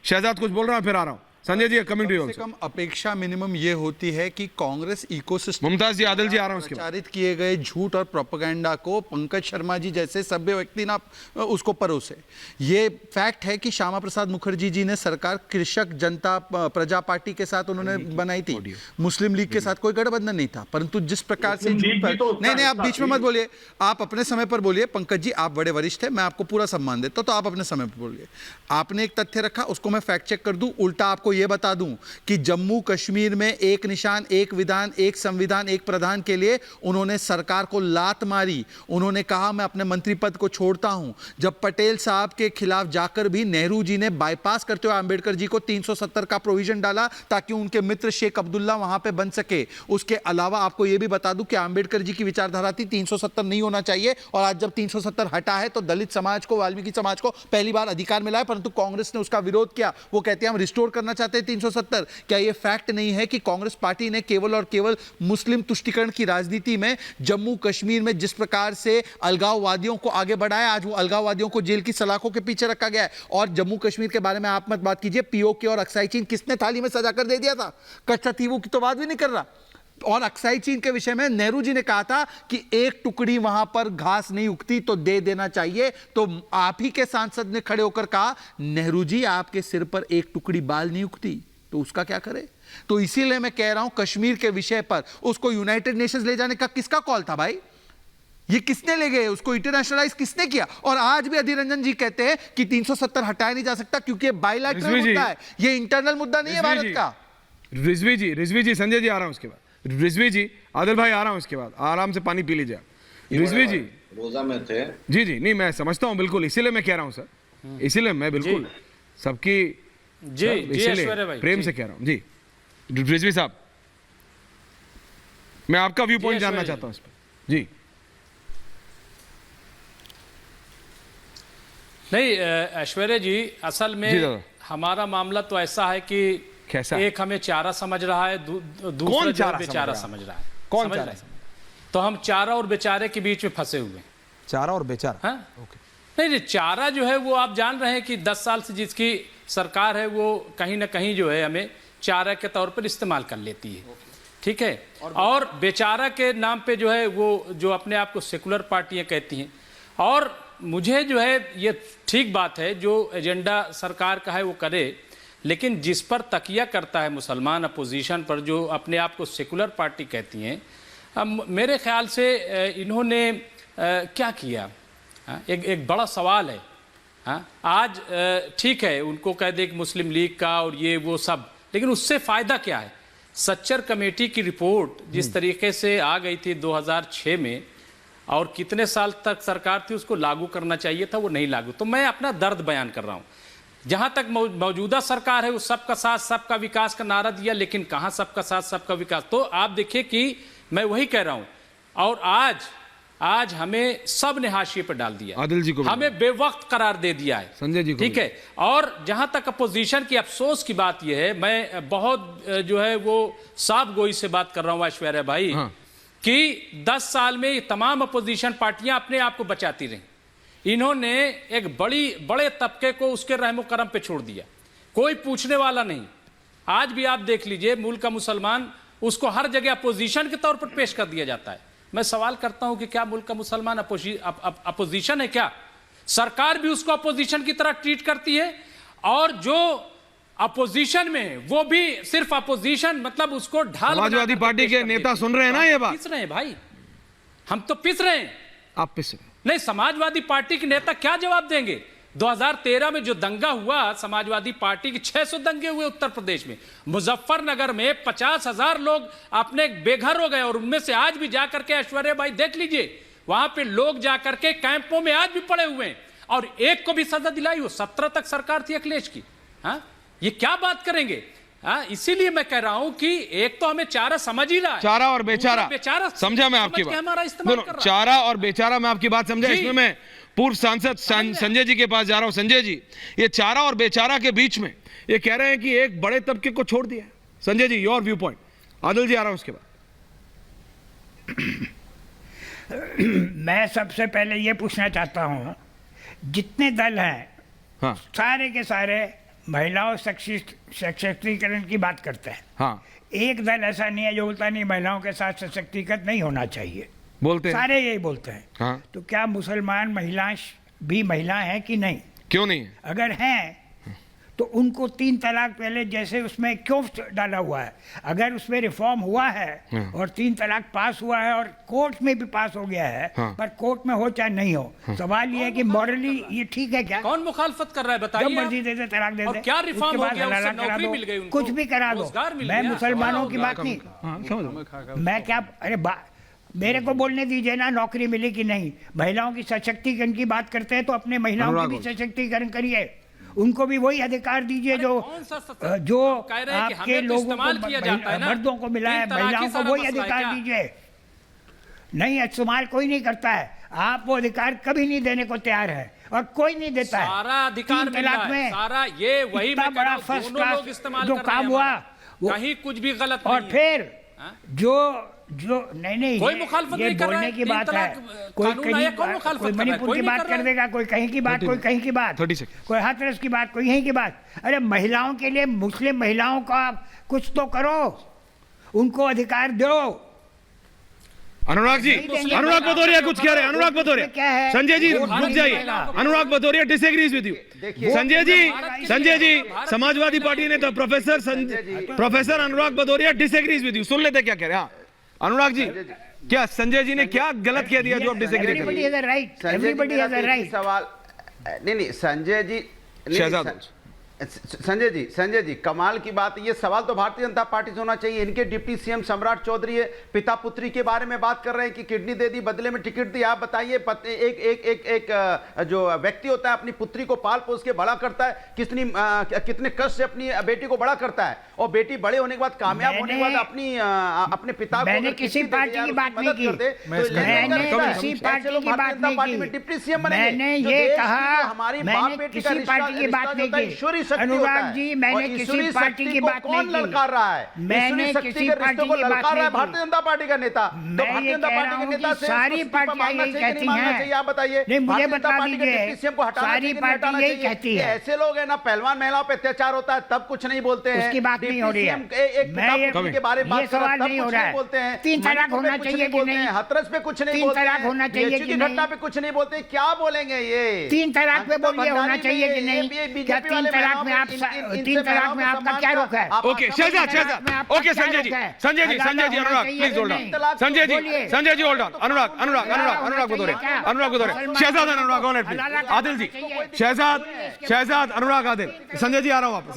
शहजाद कुछ बोल रहा है, फिर आ रहा हूं। Sanjay ji coming to you. कम से कम अपेक्षा मिनिमम ये होती है कि कांग्रेस इकोसिस्टम मुमताज जी, आदिल जी आ रहा हूं उसके बाद। प्रचारित किए गए झूठ और प्रोपेगेंडा को पंकज शर्मा जी जैसे सभ्य व्यक्ति ना उसको परोसे। ये फैक्ट है कि श्यामा प्रसाद मुखर्जी जी ने सरकार कृषक जनता प्रजा पार्टी के साथ उन्होंने बनाई थी, मुस्लिम लीग के साथ कोई गठबंधन नहीं था, परंतु जिस प्रकार से नहीं, आप बीच में मत बोलिए, आप अपने समय पर बोलिए। पंकज जी आप बड़े वरिष्ठ हैं, मैं आपको पूरा सम्मान देता हूं, तो आप अपने समय पर बोलिए। आपने एक तथ्य रखा, उसको मैं फैक्ट चेक कर दूं, उल्टा आपको यह बता दूं कि जम्मू कश्मीर में एक निशान, एक विधान, एक संविधान, एक प्रधान के लिए उन्होंने सरकार को लात मारी। उन्होंने कहा मैं अपने मंत्री पद को छोड़ता हूं। जब पटेल साहब के खिलाफ जाकर भी नेहरू जी ने बाईपास करते हुए अंबेडकर जी को 370 का प्रोविजन डाला ताकि उनके मित्र शेख अब्दुल्ला वहां पे बन सके। उसके अलावा आपको यह भी बता दूं कि अंबेडकर जी की विचारधारा थी 370 नहीं होना चाहिए, और आज जब 370 हटा है तो दलित समाज को, वाल्मीकि समाज को पहली बार अधिकार मिला है, परंतु कांग्रेस ने उसका विरोध किया। वो कहते हैं हम रिस्टोर करना चाहते हैं 370। क्या यह फैक्ट नहीं है कि कांग्रेस पार्टी ने केवल और केवल मुस्लिम तुष्टीकरण की राजनीति में जम्मू कश्मीर में जिस प्रकार से अलगाववादियों को आगे बढ़ाया, आज वो अलगाववादियों को जेल की सलाखों के पीछे रखा गया है। और जम्मू कश्मीर के बारे में आप मत बात कीजिए, पीओके और अक्साई चीन किसने थाली में सजाकर दे दिया था? कच्चतीवू की तो बात भी नहीं कर रहा। और अक्साई चीन के विषय में नेहरू जी ने कहा था कि एक टुकड़ी वहां पर घास नहीं उगती तो दे देना चाहिए, तो आप ही के सांसद ने खड़े होकर कहा नेहरू जी आपके सिर पर एक टुकड़ी बाल नहीं उगती, तो उसका क्या करे? तो इसीलिए मैं कह रहा हूं कश्मीर के विषय पर उसको यूनाइटेड नेशंस ले जाने का किसका कॉल था भाई? ये किसने ले गए? उसको इंटरनेशनलाइज किसने किया? और आज भी अधीर रंजन जी कहते हैं कि 370 हटाया नहीं जा सकता क्योंकि बायलैटरल मुद्दा है, ये इंटरनल मुद्दा नहीं है भारत का। रिजवी जी, संजय जी आ रहा हूं उसके बाद। रिजवी जी, आदिल भाई आ रहा हूं उसके बाद, आराम से पानी पी लीजिए। रिजवी जी रोजा में थे। जी, नहीं मैं समझता हूं बिल्कुल, इसीलिए मैं कह रहा हूं सर, इसीलिए मैं बिल्कुल सबकी इसीलिए प्रेम से कह रहा हूं जी। रिजवी साहब, मैं आपका व्यू पॉइंट जानना चाहता हूं इस पर जी। नहीं ऐश्वर्या जी, असल में हमारा मामला तो ऐसा है कि कैसा? एक हमें चारा समझ रहा है, दूसरा जो बेचारा समझ रहा है। कौन चारा? तो हम चारा और बेचारे के बीच में फंसे हुए हैं। चारा और बेचारा? हाँ? नहीं, चारा जो है वो आप जान रहे हैं कि 10 साल से जिसकी सरकार है वो कहीं ना कहीं जो है हमें चारा के तौर पर इस्तेमाल कर लेती है, ठीक है। और बेचारा के नाम पे जो है वो जो अपने आप को सेकुलर पार्टियां कहती हैं, और मुझे जो है ये ठीक बात है जो एजेंडा सरकार का है वो करे, लेकिन जिस पर तकिया करता है मुसलमान अपोजिशन पर, जो अपने आप को सेकुलर पार्टी कहती हैं, मेरे ख्याल से इन्होंने क्या किया? एक बड़ा सवाल है। आज ठीक है उनको कह दे कि मुस्लिम लीग का और ये वो सब, लेकिन उससे फ़ायदा क्या है? सच्चर कमेटी की रिपोर्ट जिस तरीके से आ गई थी 2006 में, और कितने साल तक सरकार थी उसको लागू करना चाहिए था, वो नहीं लागू। तो मैं अपना दर्द बयान कर रहा हूँ। जहाँ तक मौजूदा सरकार है वो सबका साथ सबका विकास का नारा दिया, लेकिन कहाँ सबका साथ सबका विकास? तो आप देखिए कि मैं वही कह रहा हूँ, और आज हमें सब ने हाशिए पर डाल दिया, आदिल जी को हमें बेवक्त करार दे दिया है, संजय जी को, ठीक है। और जहां तक अपोजिशन की अफसोस की बात यह है, मैं बहुत जो है वो साफ गोई से बात कर रहा हूं ऐश्वर्या भाई, कि 10 साल में ये तमाम अपोजिशन पार्टियां अपने आप को बचाती रहीं। इन्होंने एक बड़े तबके को उसके रहमो करम पे छोड़ दिया, कोई पूछने वाला नहीं। आज भी आप देख लीजिए, मुल्क का मुसलमान उसको हर जगह अपोजिशन के तौर पर पेश कर दिया जाता है। मैं सवाल करता हूं कि क्या मुल्क का मुसलमान अपोजिशन है? क्या सरकार भी उसको अपोजिशन की तरह ट्रीट करती है? और जो अपोजिशन में वो भी सिर्फ अपोजिशन, मतलब उसको ढाल। समाजवादी पार्टी के नेता सुन रहे हैं ना ये बात? पिस रहे हैं भाई, हम तो पिस रहे हैं। आप पिस रहे हैं? नहीं, समाजवादी पार्टी के नेता क्या जवाब देंगे? 2013 में जो दंगा हुआ, समाजवादी पार्टी के 600 दंगे हुए उत्तर प्रदेश में, मुजफ्फरनगर में 50,000 लोग अपने बेघर हो गए, और उनमें से आज भी जाकर के ऐश्वर्या भाई देख लीजिए, वहां पे लोग जाकर के कैंपों में आज भी पड़े हुए हैं, और एक को भी सजा दिलाई हो। 17 तक सरकार थी अखिलेश की। ये क्या बात करेंगे? इसीलिए मैं कह रहा हूं कि एक तो हमें चारा समझ ही रहा है, चारा और बेचारा समझा मैं आपकी बात, हमारा इस्तेमाल कर रहा है। चारा और बेचारा मैं आपकी बात समझा। इसमें मैं पूर्व सांसद संजय जी के पास जा रहा हूं। संजय जी, ये चारा और बेचारा के बीच में ये कह रहे हैं कि एक बड़े तबके को छोड़ दिया। Sanjay ji, your view point. Adil जी आ रहा हूं उसके बाद। मैं सबसे पहले ये पूछना चाहता हूं, जितने दल हैं, हाँ, सारे के सारे महिलाओं सशक्तिकरण की बात करता है। हाँ एक दल ऐसा नहीं है जो बोलता नहीं महिलाओं के साथ सशक्तिकरण नहीं होना चाहिए, बोलते हैं। सारे यही बोलते हैं। हाँ तो क्या मुसलमान महिलाएं भी महिला हैं कि नहीं? क्यों नहीं है? अगर हैं तो उनको 3 तलाक पहले जैसे उसमें क्यों डाला हुआ है? अगर उसमें रिफॉर्म हुआ है और 3 तलाक पास हुआ है और कोर्ट में भी पास हो गया है, हाँ। पर कोर्ट में हो चाहे नहीं हो, सवाल ये है कि मॉरली ये ठीक है क्या? कौन मुखालफत कर रहा है जब बताइए मर्जी आप। दे दे तलाक दे और दे, क्या रिफॉर्म उसके हो बाद गया? उससे हलाला करा नौकरी दो, मिल गई उनको, कुछ भी करा दो। रोजगार मिल मैं गया, मुसलमानों सवाल की हो बात गया। नहीं, हाँ समझ मैं क्या अरे मेरे को बोलने दीजिए ना, नौकरी मिली कि नहीं। महिलाओं की सशक्तिकरण की बात करते हैं तो अपने महिलाओं की अनुराग भी सशक्तिकरण करिए, उनको भी वही अधिकार दीजिए जो कौन सा सशक्त- जो कह रहे हैं कि आपके हमें तो लोगों इस्तेमाल को किया जाता है ना। मर्दों को मिला है, 3 तलाक ही महिलाओं को सारा वही मसला है अधिकार क्या? दीजिए। नहीं, इस्तेमाल कोई नहीं करता है, आप वो अधिकार कभी नहीं देने को तैयार है और कोई नहीं देता है। सारा अधिकार 3 मिल रहा तलाक है, में सारा ये वही इतना मैं कह रहा बड़ा हूं, फर्स्ट दोनों लोग क्लास इस्तेमाल जो कर रहे हैं काम हुआ हमारा। वो, कहीं कुछ भी गलत और नहीं है। फिर हाँ? जो नहीं कोई ये- मुखालफत ये नहीं कर रहा बोलने है, की 3 बात है। तलाक, कोई कानून आया, कौन कहीं मुखालफत कोई कर रहा है? मणिपुर कोई की नहीं बात कर रहा कर है। देगा, कोई कहीं की बात, कोई कहीं की बात, 30 सेकंड। कोई हाथरस की बात, कोई यहीं की बात। अरे महिलाओं के लिए, मुस्लिम महिलाओं का कुछ तो करो, उनको अधिकार दो। अनुराग जी, नहीं देंगे। अनुराग भदौरिया कुछ कह रहे हैं। अनुराग भदौरिया, क्या है? संजय जी वो रुक जाइए। Anurag Bhadauria disagrees with you. Sanjay ji Samajwadi Party ने तो professor Anurag Bhadauria disagrees with you. सुन लेते क्या कह रहे हैं। हाँ अनुराग जी, क्या संजय जी ने क्या गलत कह दिया जो आप डिसएग्री कर रहे एवरीबॉडी हैं? Has a right, Sanjay ji, everybody मेरा हैज तो अ एक ही राइट। सवाल नहीं संजय जी नहीं, शहजाद संजय जी कमाल की बात, ये सवाल तो भारतीय जनता पार्टी से होना चाहिए। इनके डिप्टी सीएम सम्राट चौधरी है, पिता पुत्री के बारे में बात कर रहे हैं कि किडनी दे दी, बदले में टिकट दी। आप बताइए, एक जो व्यक्ति होता है अपनी पुत्री को पाल पोस के बड़ा करता है, कितने कष्ट से अपनी बेटी को बड़ा करता है, और बेटी बड़े होने के बाद कामयाब होने के बाद अपने पिता को मैंने अगर किसी किडनी दे पार्टी दे या की उसकी बात नहीं मदद की। कर दे, तो मैंने ऐसे किसी पार्टी लोग की भारतीय बात जनता नहीं पार्टी में की। डिप्टी सीएम बनेंगे। मैंने जो ये देश की कहा, जो हमारी मैंने बाप बेटी का किसी रिश्ता पार्टी की बात नहीं होता है, की। ईश्वरीय शक्ति अनुराग होता है। जी, मैंने और किसी ईश्वरीय पार्टी शक्ति की को बात कौन नहीं की। ललकार रहा है? मैंने ईश्वरीय शक्ति किसी के रिश्ते पार्टी को की बात ललकार रहा है नहीं की। भारतीय जनता पार्टी का नेता। तो मैं भारतीय ये जनता कह पार्टी रहा के हूँ नेता कि से सारी उसको इस्तीफा पार्टियां मांगना यही चाहिए कि कहती नहीं मांगना हैं। चाहिए? आप बताइए। नहीं, मुझे भारतीय जनता बता पार्टी के दीजिए, डिप्टी सीएम को हटाना सारी चाहिए कि नहीं पार्टी हटाना यही चाहिए? कहती ये है। ऐसे लोग हैं ना, पहलवान महिलाओं पे अत्याचार होता है तब कुछ नहीं बोलते हैं, उसकी बात नहीं हो रही है। एक मैं ये- पिता के बारे में ये बात कर सवाल तब नहीं हो कुछ रहा नहीं है। बोलते हैं, 3 तलाक मणिपुर होना पे कुछ चाहिए नहीं कि बोलते नहीं? हैं, हाथरस पे कुछ नहीं 3 बोलते तलाक हैं, होना चाहिए BHU कि की नहीं? घटना पे कुछ नहीं बोलते, क्या बोलेंगे ये? 3 तलाक पे अंकिता बोलिए होना भंडारी चाहिए कि भी, नहीं? ये BJP क्या 3 वाले तलाक में आप महिलाओं को 3 तलाक में आपका क्या रोक है? Okay Shahzad, okay Sanjay ji, Anurag please hold on. Sanjay ji hold on. Anurag Bhadauria, Shahzad Anurag on it please. Adil ji, Shahzad Anurag Adil, Sanjay ji आ रहा हूँ वापस।